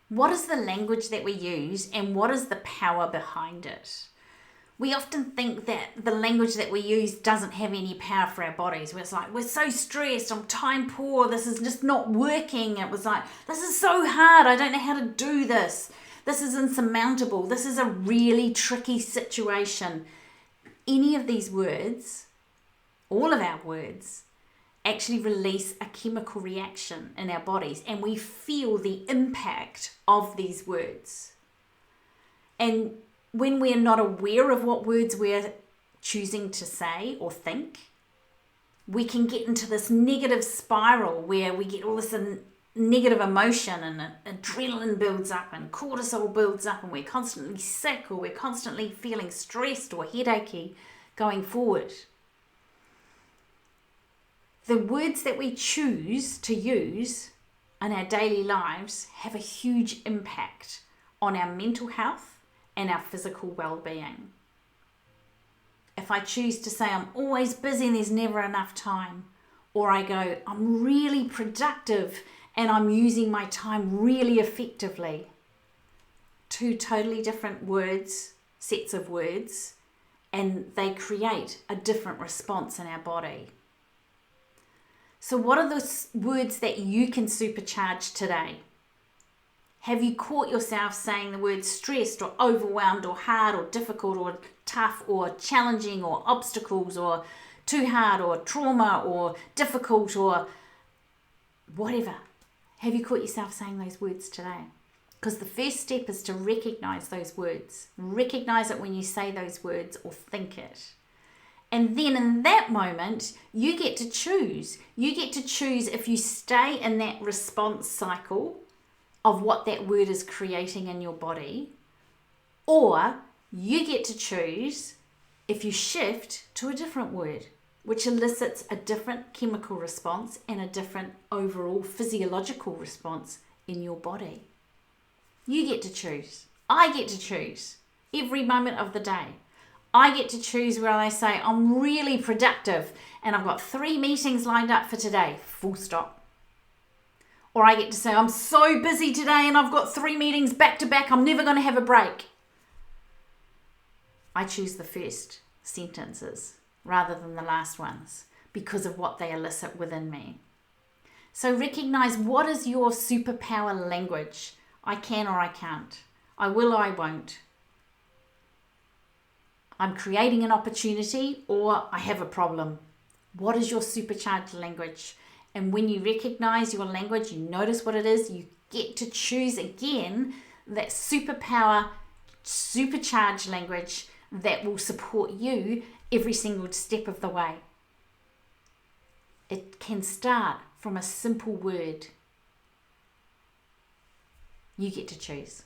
What is the language that we use, and what is the power behind it? We often think that the language that we use doesn't have any power for our bodies. It's like, we're so stressed, I'm time poor, this is just not working. It was like, this is so hard, I don't know how to do this. This is insurmountable. This is a really tricky situation. Any of these words, all of our words, actually release a chemical reaction in our bodies, and we feel the impact of these words. And when we're not aware of what words we're choosing to say or think, we can get into this negative spiral where we get all this negative emotion, and adrenaline builds up and cortisol builds up, and we're constantly sick, or we're constantly feeling stressed or headachy going forward. The words that we choose to use in our daily lives have a huge impact on our mental health and our physical well-being. If I choose to say I'm always busy and there's never enough time, or I go, I'm really productive and I'm using my time really effectively, two totally different words, sets of words, and they create a different response in our body. So what are those words that you can supercharge today? Have you caught yourself saying the words stressed or overwhelmed or hard or difficult or tough or challenging or obstacles or too hard or trauma or difficult or whatever? Have you caught yourself saying those words today? Because the first step is to recognize those words. Recognize it when you say those words or think it. And then in that moment, you get to choose. You get to choose if you stay in that response cycle of what that word is creating in your body, or you get to choose if you shift to a different word, which elicits a different chemical response and a different overall physiological response in your body. You get to choose. I get to choose every moment of the day. I get to choose where I say I'm really productive and I've got 3 meetings lined up for today, full stop. Or I get to say I'm so busy today and I've got 3 meetings back to back, I'm never going to have a break. I choose the first sentences rather than the last ones because of what they elicit within me. So recognize, what is your superpower language? I can or I can't. I will or I won't. I'm creating an opportunity, or I have a problem. What is your supercharged language? And when you recognize your language, you notice what it is, you get to choose again that supercharged language that will support you every single step of the way. It can start from a simple word. You get to choose.